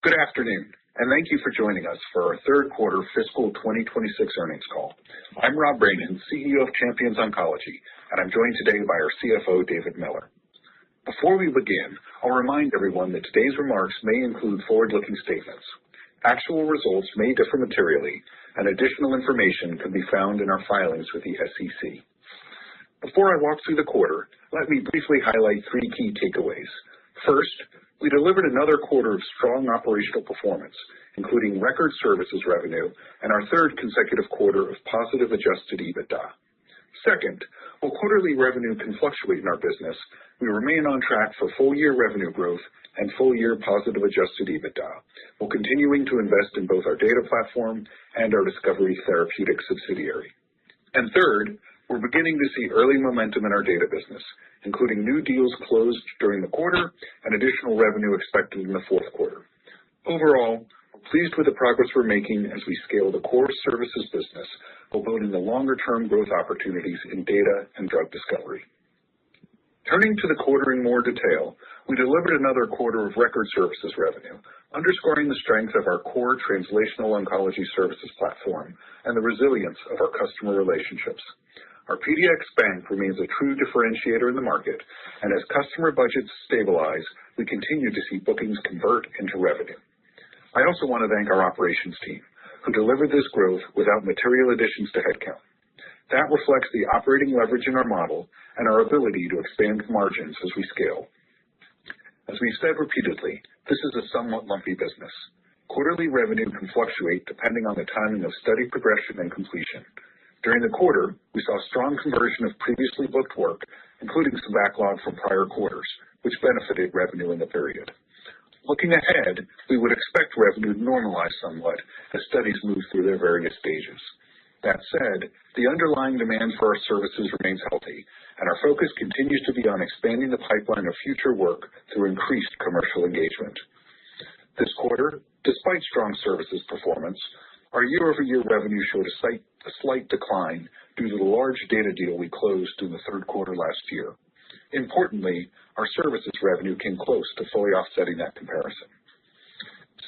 Good afternoon, and thank you for joining us for our third quarter fiscal 2026 earnings call. I'm Rob Brainin, CEO of Champions Oncology, and I'm joined today by our CFO, David Miller. Before we begin, I'll remind everyone that today's remarks may include forward-looking statements. Actual results may differ materially, and additional information can be found in our filings with the SEC. Before I walk through the quarter, let me briefly highlight three key takeaways. First, we delivered another quarter of strong operational performance, including record services revenue and our third consecutive quarter of positive adjusted EBITDA. Second, while quarterly revenue can fluctuate in our business, we remain on track for full-year revenue growth and full-year positive adjusted EBITDA, while continuing to invest in both our data platform and our Discovery Therapeutics subsidiary. And third, we're beginning to see early momentum in our data business, including new deals closed during the quarter and additional revenue expected in the fourth quarter. Overall, we're pleased with the progress we're making as we scale the core services business while building the longer-term growth opportunities in data and drug discovery. Turning to the quarter in more detail, we delivered another quarter of record services revenue, underscoring the strength of our core translational oncology services platform and the resilience of our customer relationships. Our PDX Bank remains a true differentiator in the market, and as customer budgets stabilize, we continue to see bookings convert into revenue. I also want to thank our operations team, who delivered this growth without material additions to headcount. That reflects the operating leverage in our model and our ability to expand margins as we scale. As we've said repeatedly, this is a somewhat lumpy business. Quarterly revenue can fluctuate depending on the timing of study progression and completion. During the quarter, we saw strong conversion of previously booked work, including some backlog from prior quarters, which benefited revenue in the period. Looking ahead, we would expect revenue to normalize somewhat as studies move through their various stages. That said, the underlying demand for our services remains healthy, and our focus continues to be on expanding the pipeline of future work through increased commercial engagement. This quarter, despite strong services performance, our year-over-year revenue showed a slight decline due to the large data deal we closed in the third quarter last year. Importantly, our services revenue came close to fully offsetting that comparison.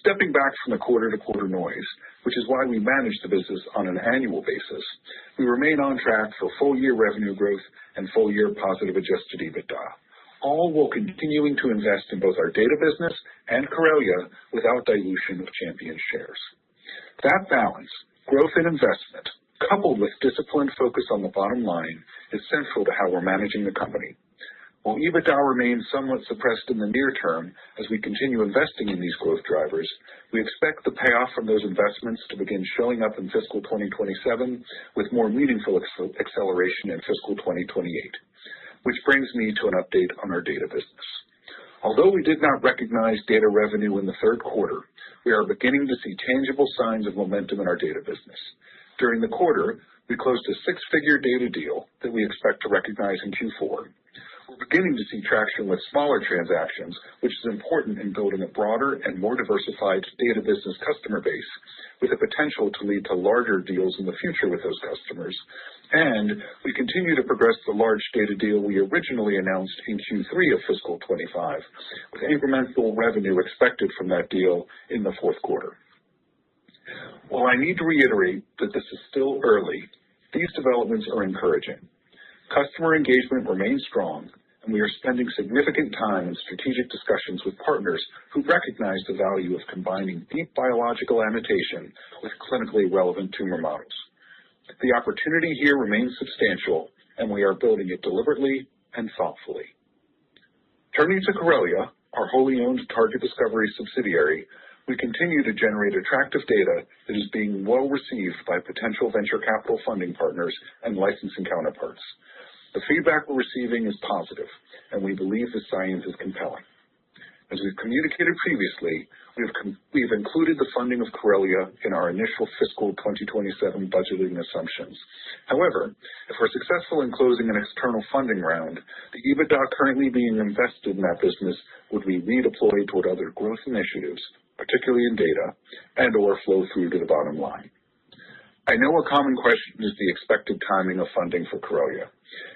Stepping back from the quarter-to-quarter noise, which is why we manage the business on an annual basis, we remain on track for full-year revenue growth and full-year positive adjusted EBITDA, all while continuing to invest in both our data business and Corellia without dilution of Champions shares. That balance, growth and investment, coupled with disciplined focus on the bottom line, is central to how we're managing the company. While EBITDA remains somewhat suppressed in the near term as we continue investing in these growth drivers, we expect the payoff from those investments to begin showing up in fiscal 2027 with more meaningful acceleration in fiscal 2028. Which brings me to an update on our data business. Although we did not recognize data revenue in the third quarter, we are beginning to see tangible signs of momentum in our data business. During the quarter, we closed a six-figure data deal that we expect to recognize in Q4. We're beginning to see traction with smaller transactions, which is important in building a broader and more diversified data business customer base, with the potential to lead to larger deals in the future with those customers. And we continue to progress the large data deal we originally announced in Q3 of fiscal 25, with incremental revenue expected from that deal in the fourth quarter. While I need to reiterate that this is still early, these developments are encouraging. Customer engagement remains strong, and we are spending significant time in strategic discussions with partners who recognize the value of combining deep biological annotation with clinically relevant tumor models. The opportunity here remains substantial, and we are building it deliberately and thoughtfully. Turning to Corellia, our wholly owned target discovery subsidiary, we continue to generate attractive data that is being well received by potential venture capital funding partners and licensing counterparts. The feedback we're receiving is positive, and we believe the science is compelling. As we've communicated previously, we've included the funding of Corellia in our initial fiscal 2027 budgeting assumptions. However, if we're successful in closing an external funding round, the EBITDA currently being invested in that business would be redeployed toward other growth initiatives, particularly in data, and/or flow through to the bottom line. I know a common question is the expected timing of funding for Corellia.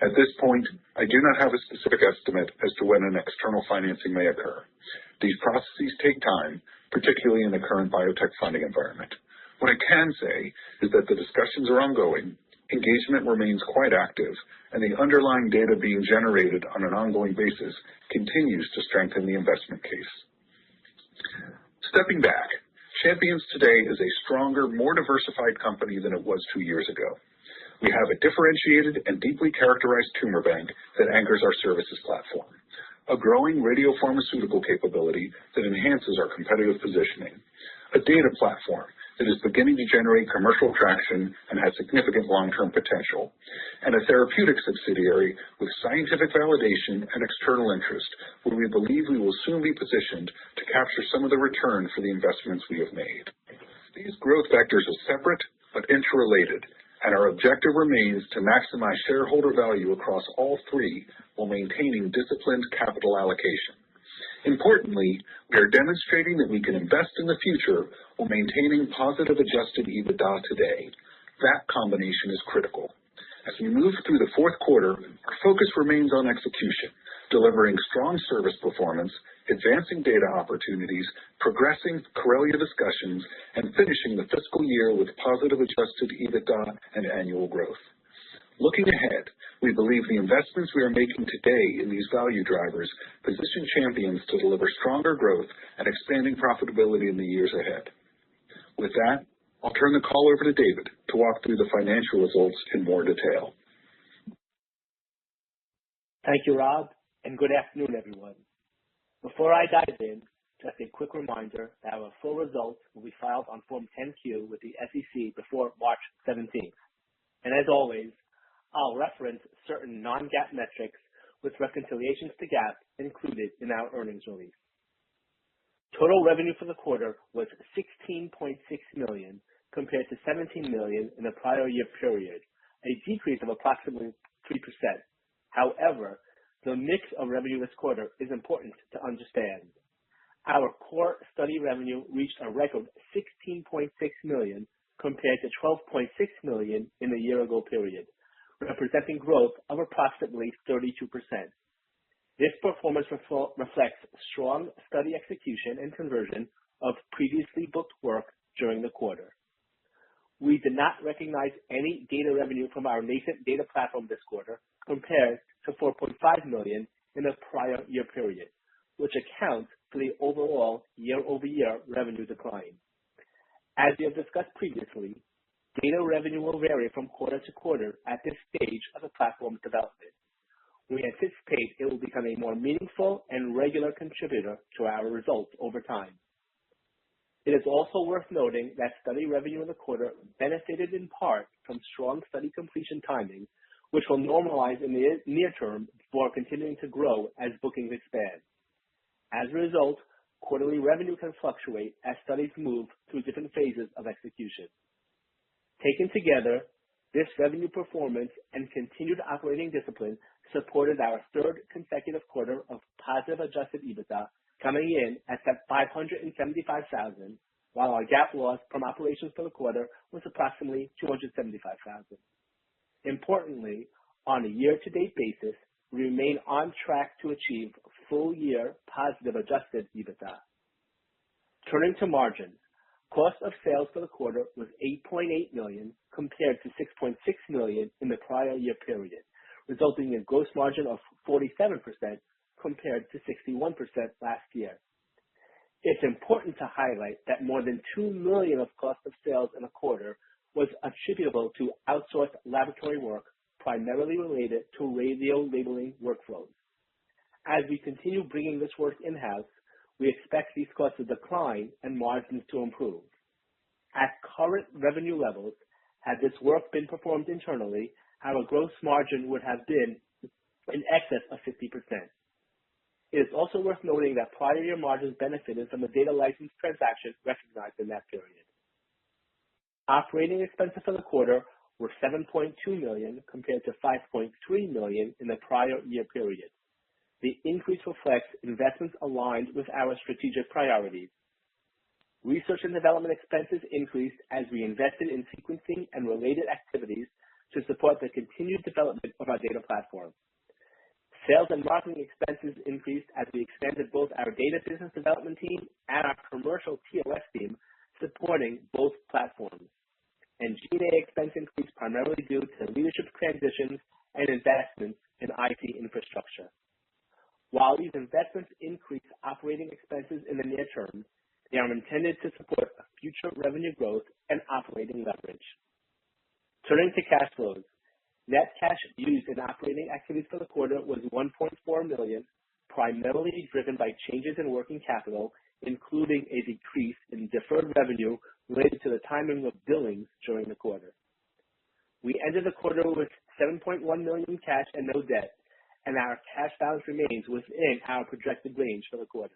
At this point, I do not have a specific estimate as to when an external financing may occur. These processes take time, particularly in the current biotech funding environment. What I can say is that the discussions are ongoing, engagement remains quite active, and the underlying data being generated on an ongoing basis continues to strengthen the investment case. Stepping back, Champions today is a stronger, more diversified company than it was 2 years ago. We have a differentiated and deeply characterized tumor bank that anchors our services platform, a growing radiopharmaceutical capability that enhances our competitive positioning, a data platform that is beginning to generate commercial traction and has significant long-term potential, and a therapeutic subsidiary with scientific validation and external interest, where we believe we will soon be positioned to capture some of the return for the investments we have made. These growth vectors are separate but interrelated, and our objective remains to maximize shareholder value across all three while maintaining disciplined capital allocation. Importantly, we are demonstrating that we can invest in the future while maintaining positive adjusted EBITDA today. That combination is critical. As we move through the fourth quarter, our focus remains on execution, delivering strong service performance, advancing data opportunities, progressing Corellia discussions, and finishing the fiscal year with positive adjusted EBITDA and annual growth. Looking ahead, we believe the investments we are making today in these value drivers position Champions to deliver stronger growth and expanding profitability in the years ahead. With that, I'll turn the call over to David to walk through the financial results in more detail. Thank you, Rob, and good afternoon, everyone. Before I dive in, just a quick reminder that our full results will be filed on Form 10-Q with the SEC before March 17th. And as always, I'll reference certain non-GAAP metrics with reconciliations to GAAP included in our earnings release. Total revenue for the quarter was $16.6 million compared to $17 million in the prior year period, a decrease of approximately 3%. However, the mix of revenue this quarter is important to understand. Our core study revenue reached a record $16.6 million compared to $12.6 million in the year-ago period, representing growth of approximately 32%. This performance reflects strong study execution and conversion of previously booked work during the quarter. We did not recognize any data revenue from our nascent data platform this quarter compared to $4.5 million in the prior year period, which accounts for the overall year-over-year revenue decline. As we have discussed previously, data revenue will vary from quarter to quarter at this stage of the platform's development. We anticipate it will become a more meaningful and regular contributor to our results over time. It is also worth noting that study revenue in the quarter benefited in part from strong study completion timing, which will normalize in the near term before continuing to grow as bookings expand. As a result, quarterly revenue can fluctuate as studies move through different phases of execution. Taken together, this revenue performance and continued operating discipline supported our third consecutive quarter of positive adjusted EBITDA, coming in at $575,000, while our GAAP loss from operations for the quarter was approximately $275,000. Importantly, on a year-to-date basis, we remain on track to achieve full-year positive adjusted EBITDA. Turning to margins, cost of sales for the quarter was $8.8 million compared to $6.6 million in the prior year period, resulting in a gross margin of 47% compared to 61% last year. It's important to highlight that more than $2 million of cost of sales in a quarter was attributable to outsourced laboratory work, primarily related to radio labeling workflows. As we continue bringing this work in-house, we expect these costs to decline and margins to improve. At current revenue levels, had this work been performed internally, our gross margin would have been in excess of 50%. It is also worth noting that prior year margins benefited from the data license transaction recognized in that period. Operating expenses for the quarter were $7.2 million compared to $5.3 million in the prior year period. The increase reflects investments aligned with our strategic priorities. Research and development expenses increased as we invested in sequencing and related activities to support the continued development of our data platform. Sales and marketing expenses increased as we expanded both our data business development team and our commercial TOS team supporting both platforms. And G&A expense increased primarily due to leadership transitions and investments in IT infrastructure. While these investments increase operating expenses in the near term, they are intended to support future revenue growth and operating leverage. Turning to cash flows, net cash used in operating activities for the quarter was $1.4 million, primarily driven by changes in working capital, including a decrease in deferred revenue related to the timing of billings during the quarter. We ended the quarter with $7.1 million in cash and no debt, and our cash balance remains within our projected range for the quarter.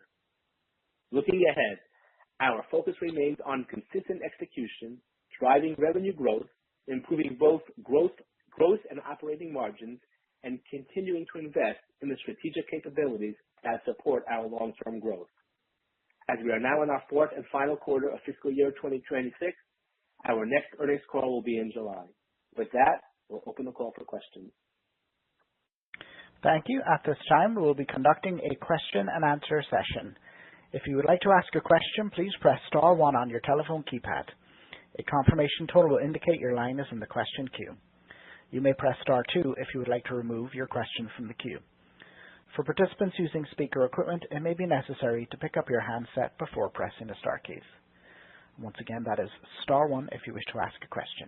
Looking ahead, our focus remains on consistent execution, driving revenue growth, improving both gross and operating margins, and continuing to invest in the strategic capabilities that support our long-term growth. As we are now in our fourth and final quarter of fiscal year 2026, our next earnings call will be in July. With that, we'll open the call for questions. Thank you. At this time, we will be conducting a question and answer session. If you would like to ask a question, please press star 1 on your telephone keypad. A confirmation tone will indicate your line is in the question queue. You may press star 2 if you would like to remove your question from the queue. For participants using speaker equipment, it may be necessary to pick up your handset before pressing the star keys. Once again, that is star 1 if you wish to ask a question.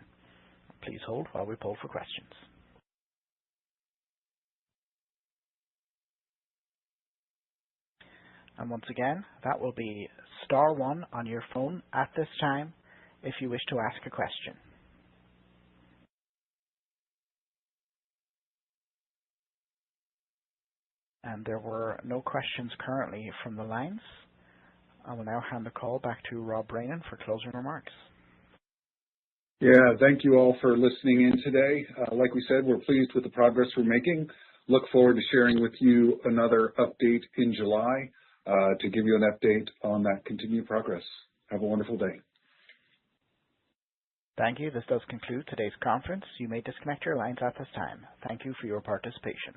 Please hold while we poll for questions. And once again, that will be star 1 on your phone at this time if you wish to ask a question. And there were no questions currently from the lines. I will now hand the call back to Rob Brainin for closing remarks. Yeah, thank you all for listening in today. Like we said, we're pleased with the progress we're making. Look forward to sharing with you another update in July to give you an update on that continued progress. Have a wonderful day. Thank you. This does conclude today's conference. You may disconnect your lines at this time. Thank you for your participation.